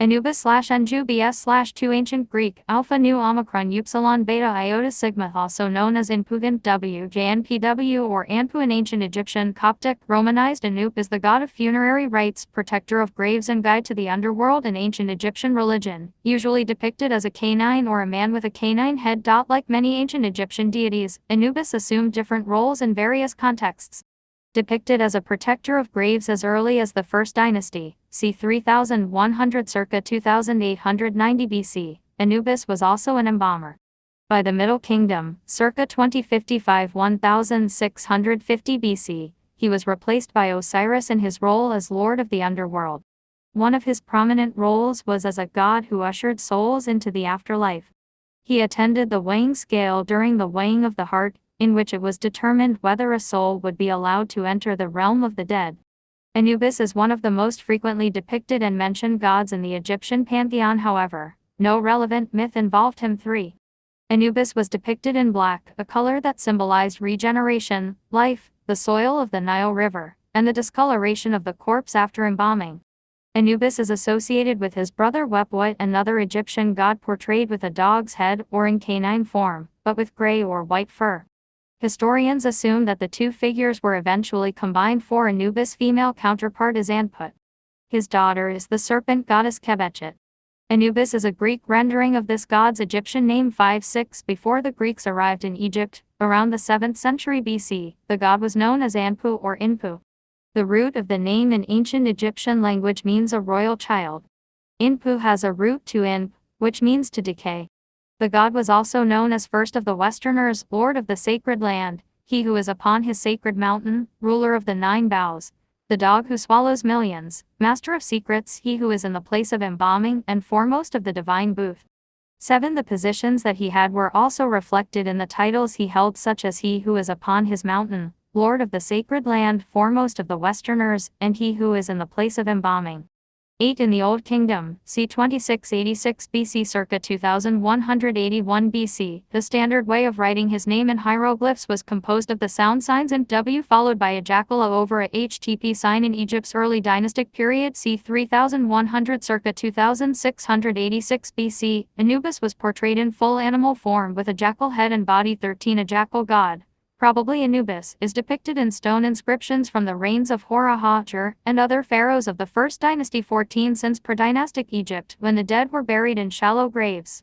Anubis/Anjubius/2 Ancient Greek, Alpha Nu Omicron Upsilon Beta Iota Sigma, also known as Inpugant WJNPW or Anpu. In ancient Egyptian Coptic, Romanized, Anup is the god of funerary rites, protector of graves and guide to the underworld in ancient Egyptian religion, usually depicted as a canine or a man with a canine head. Like many ancient Egyptian deities, Anubis assumed different roles in various contexts. Depicted as a protector of graves as early as the First Dynasty, c. 3100 circa 2890 BC, Anubis was also an embalmer. By the Middle Kingdom, circa 2055-1650 BC, he was replaced by Osiris in his role as Lord of the Underworld. One of his prominent roles was as a god who ushered souls into the afterlife. He attended the weighing scale during the weighing of the heart, in which it was determined whether a soul would be allowed to enter the realm of the dead. Anubis is one of the most frequently depicted and mentioned gods in the Egyptian pantheon. However, no relevant myth involved him. 3. Anubis was depicted in black, a color that symbolized regeneration, life, the soil of the Nile River, and the discoloration of the corpse after embalming. Anubis is associated with his brother Wepwet, another Egyptian god portrayed with a dog's head or in canine form, but with gray or white fur. Historians assume that the two figures were eventually combined, for Anubis' female counterpart is Anput. His daughter is the serpent goddess Kebechet. Anubis is a Greek rendering of this god's Egyptian name. 5-6 Before the Greeks arrived in Egypt, around the 7th century BC, the god was known as Anpu or Inpu. The root of the name in ancient Egyptian language means a royal child. Inpu has a root to inp, which means to decay. The god was also known as First of the Westerners, Lord of the Sacred Land, he who is upon his sacred mountain, ruler of the 9 bows, the dog who swallows millions, master of secrets, he who is in the place of embalming, and foremost of the divine booth. 7 The positions that he had were also reflected in the titles he held, such as he who is upon his mountain, Lord of the Sacred Land, foremost of the Westerners, and he who is in the place of embalming. 8 In the Old Kingdom, c. 2686 BC circa 2181 BC, the standard way of writing his name in hieroglyphs was composed of the sound signs and W followed by a jackal over a HTP sign. In Egypt's early dynastic period, c. 3100 circa 2686 BC, Anubis was portrayed in full animal form with a jackal head and body. 13 A jackal god, probably Anubis, is depicted in stone inscriptions from the reigns of Horahajur and other pharaohs of the First Dynasty. 14 Since pre-dynastic Egypt, when the dead were buried in shallow graves,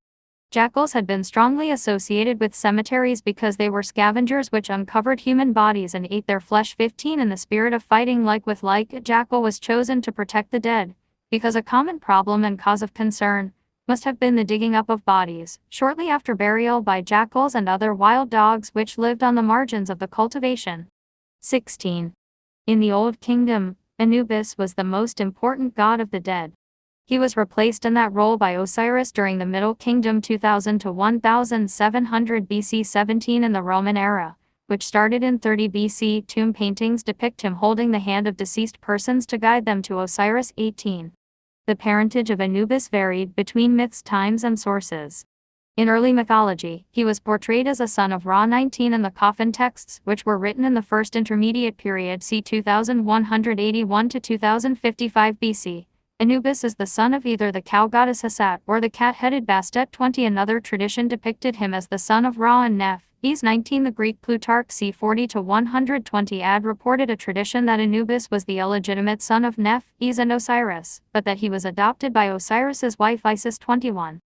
jackals had been strongly associated with cemeteries because they were scavengers which uncovered human bodies and ate their flesh. 15 In the spirit of fighting like with like, a jackal was chosen to protect the dead, because a common problem and cause of concern must have been the digging up of bodies, shortly after burial, by jackals and other wild dogs which lived on the margins of the cultivation. 16. In the Old Kingdom, Anubis was the most important god of the dead. He was replaced in that role by Osiris during the Middle Kingdom 2000 to 1700 BC. 17 In the Roman era, which started in 30 BC, tomb paintings depict him holding the hand of deceased persons to guide them to Osiris. 18. The parentage of Anubis varied between myths, times, and sources. In early mythology, he was portrayed as a son of Ra. 19 In the coffin texts, which were written in the First Intermediate Period, c. 2181 to 2055 BC, Anubis is the son of either the cow goddess Hesat or the cat-headed Bastet. 20 Another tradition depicted him as the son of Ra and Neph. 19 The Greek Plutarch c. 40 to 120 AD reported a tradition that Anubis was the illegitimate son of Neph, and Osiris, but that he was adopted by Osiris's wife Isis. 21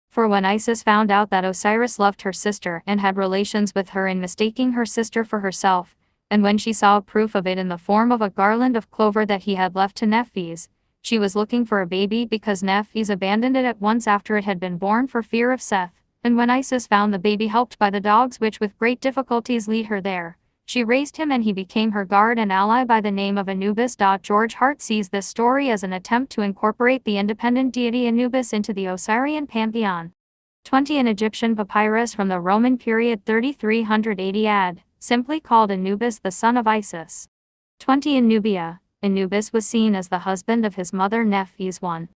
For when Isis found out that Osiris loved her sister and had relations with her in mistaking her sister for herself, and when she saw proof of it in the form of a garland of clover that he had left to Nephthys, she was looking for a baby because Nephthys abandoned it at once after it had been born for fear of Seth. And when Isis found the baby helped by the dogs which with great difficulties lead her there, she raised him and he became her guard and ally by the name of Anubis. George Hart sees this story as an attempt to incorporate the independent deity Anubis into the Osirian pantheon. 20 An Egyptian papyrus from the Roman period 3380 AD, simply called Anubis the son of Isis. 20 In Nubia, Anubis was seen as the husband of his mother Nephthys. 1.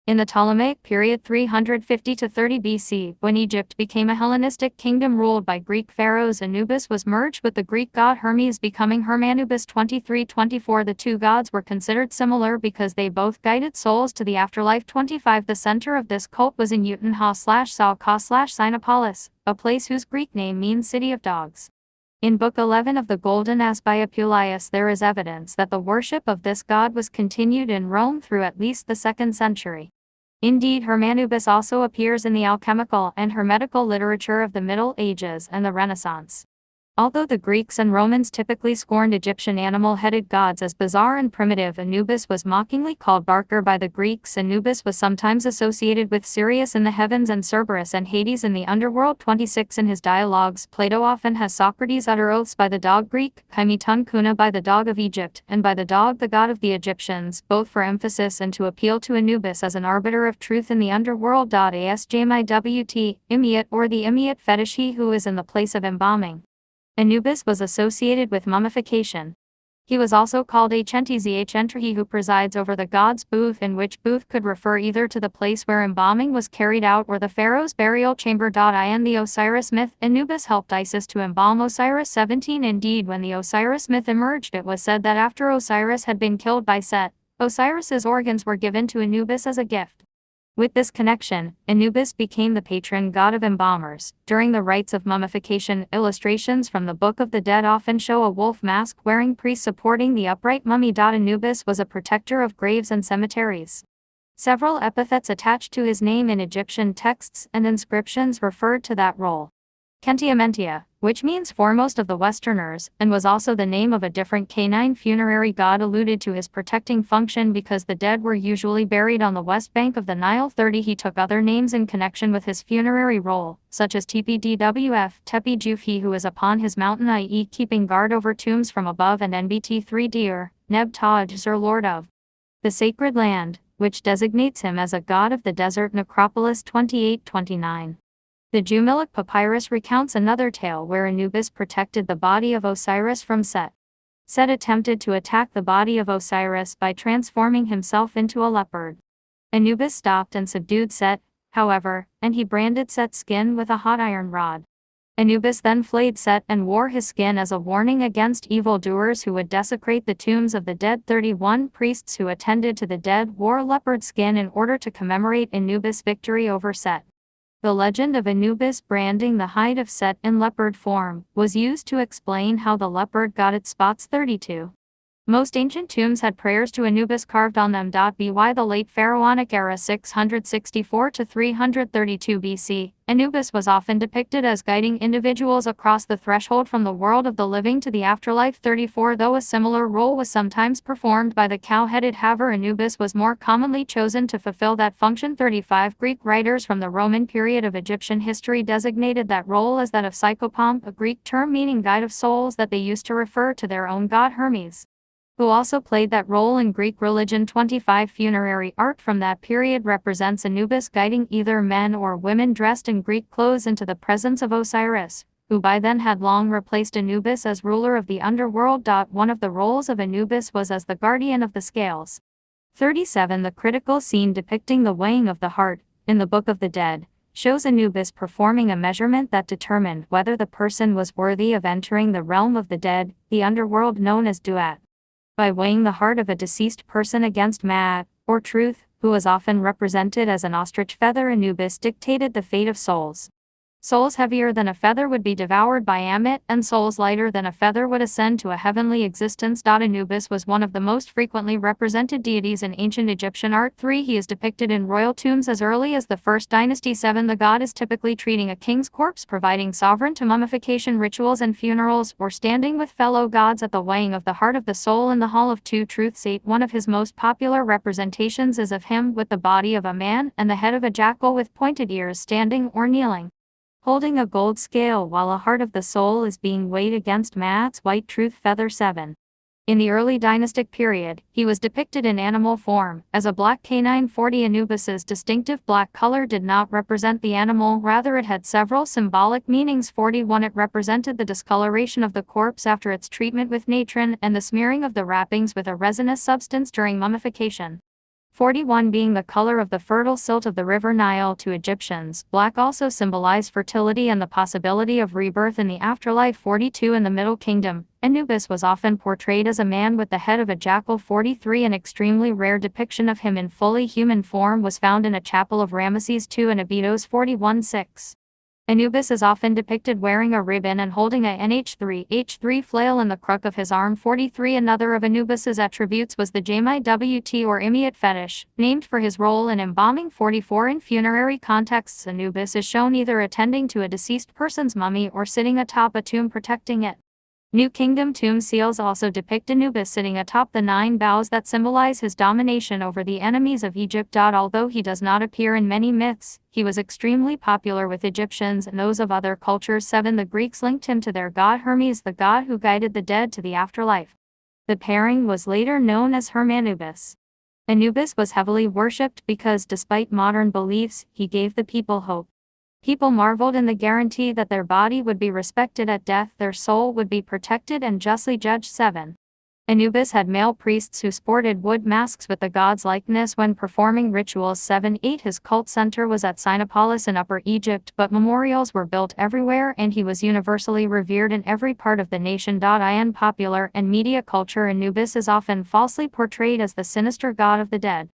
In the Ptolemaic period 350 to 30 BC, when Egypt became a Hellenistic kingdom ruled by Greek pharaohs, Anubis was merged with the Greek god Hermes, becoming Hermanubis 23-24. The two gods were considered similar because they both guided souls to the afterlife. 25. The center of this cult was in Utenha/Salka/Sinopolis, a place whose Greek name means city of dogs. In Book 11 of the Golden Ass by Apuleius there is evidence that the worship of this god was continued in Rome through at least the 2nd century. Indeed, Hermanubis also appears in the alchemical and hermetical literature of the Middle Ages and the Renaissance. Although the Greeks and Romans typically scorned Egyptian animal-headed gods as bizarre and primitive, Anubis was mockingly called Barker by the Greeks. Anubis was sometimes associated with Sirius in the heavens and Cerberus and Hades in the underworld. 26. In his dialogues, Plato often has Socrates utter oaths by the dog Greek, Chimitun Kuna by the dog of Egypt, and by the dog the god of the Egyptians, both for emphasis and to appeal to Anubis as an arbiter of truth in the underworld. Asjmiwt, Imiat or the Imiat fetish, he who is in the place of embalming. Anubis was associated with mummification. He was also called Achentizh, he who presides over the god's booth, in which booth could refer either to the place where embalming was carried out or the pharaoh's burial chamber. In the Osiris myth, Anubis helped Isis to embalm Osiris. 17. Indeed, when the Osiris myth emerged, it was said that after Osiris had been killed by Set, Osiris's organs were given to Anubis as a gift. With this connection, Anubis became the patron god of embalmers. During the rites of mummification, illustrations from the Book of the Dead often show a wolf mask-wearing priest supporting the upright mummy. Anubis was a protector of graves and cemeteries. Several epithets attached to his name in Egyptian texts and inscriptions referred to that role. Kentiamentia, which means foremost of the Westerners, and was also the name of a different canine funerary god, alluded to his protecting function because the dead were usually buried on the west bank of the Nile. 30. He took other names in connection with his funerary role, such as TPDWF, Tepi Juf, he who is upon his mountain, i.e. keeping guard over tombs from above, and NBT3 Deer, Neb Taj, Sir Lord of the Sacred Land, which designates him as a god of the desert. Necropolis 28-29. The Jumillic Papyrus recounts another tale where Anubis protected the body of Osiris from Set. Set attempted to attack the body of Osiris by transforming himself into a leopard. Anubis stopped and subdued Set, however, and he branded Set's skin with a hot iron rod. Anubis then flayed Set and wore his skin as a warning against evildoers who would desecrate the tombs of the dead. 31 Priests who attended to the dead wore leopard skin in order to commemorate Anubis' victory over Set. The legend of Anubis branding the hide of Set in leopard form was used to explain how the leopard got its spots. 32. Most ancient tombs had prayers to Anubis carved on them. By the late Pharaonic era 664 to 332 BC, Anubis was often depicted as guiding individuals across the threshold from the world of the living to the afterlife. 34. Though a similar role was sometimes performed by the cow-headed Haver, Anubis was more commonly chosen to fulfill that function. 35. Greek writers from the Roman period of Egyptian history designated that role as that of Psychopomp, a Greek term meaning guide of souls that they used to refer to their own god Hermes, who also played that role in Greek religion. 25. Funerary art from that period represents Anubis guiding either men or women dressed in Greek clothes into the presence of Osiris, who by then had long replaced Anubis as ruler of the underworld. One of the roles of Anubis was as the guardian of the scales. 37. The critical scene depicting the weighing of the heart, in the Book of the Dead, shows Anubis performing a measurement that determined whether the person was worthy of entering the realm of the dead, the underworld known as Duat. By weighing the heart of a deceased person against Ma'at, or truth, who was often represented as an ostrich feather, Anubis dictated the fate of souls. Souls heavier than a feather would be devoured by Amit, and souls lighter than a feather would ascend to a heavenly existence. Anubis was one of the most frequently represented deities in ancient Egyptian art. 3. He is depicted in royal tombs as early as the 1st dynasty. 7. The god is typically treating a king's corpse, providing sovereign to mummification rituals and funerals, or standing with fellow gods at the weighing of the heart of the soul in the Hall of Two Truths. 8. One of his most popular representations is of him with the body of a man and the head of a jackal with pointed ears, standing or kneeling, holding a gold scale while a heart of the soul is being weighed against Ma'at's white truth feather. 7. In the early dynastic period, he was depicted in animal form, as a black canine. 40. Anubis's distinctive black color did not represent the animal, rather it had several symbolic meanings. 41. It represented the discoloration of the corpse after its treatment with natron and the smearing of the wrappings with a resinous substance during mummification. 41 being the color of the fertile silt of the river Nile to Egyptians. Black also symbolized fertility and the possibility of rebirth in the afterlife. 42 in the Middle Kingdom, Anubis was often portrayed as a man with the head of a jackal. 43 an extremely rare depiction of him in fully human form was found in a chapel of Ramesses II in Abydos. 41-6. Anubis is often depicted wearing a ribbon and holding a Nh3 flail in the crook of his arm. 43 another of Anubis's attributes was the Jamiwt or Immiyat fetish, named for his role in embalming. 44 in funerary contexts, Anubis is shown either attending to a deceased person's mummy or sitting atop a tomb protecting it. New Kingdom tomb seals also depict Anubis sitting atop the 9 bows that symbolize his domination over the enemies of Egypt. Although he does not appear in many myths, he was extremely popular with Egyptians and those of other cultures. 7 the Greeks linked him to their god Hermes, the god who guided the dead to the afterlife. The pairing was later known as Hermanubis. Anubis was heavily worshipped because, despite modern beliefs, he gave the people hope. People marveled in the guarantee that their body would be respected at death, their soul would be protected and justly judged. 7. Anubis had male priests who sported wood masks with the god's likeness when performing rituals. 7. 8 his cult center was at Sinopolis in Upper Egypt, but memorials were built everywhere and he was universally revered in every part of the nation. In popular and media culture, Anubis is often falsely portrayed as the sinister god of the dead.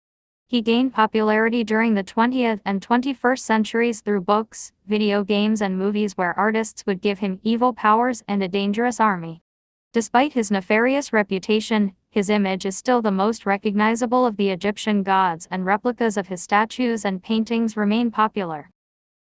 He gained popularity during the 20th and 21st centuries through books, video games and movies where artists would give him evil powers and a dangerous army. Despite his nefarious reputation, his image is still the most recognizable of the Egyptian gods, and replicas of his statues and paintings remain popular.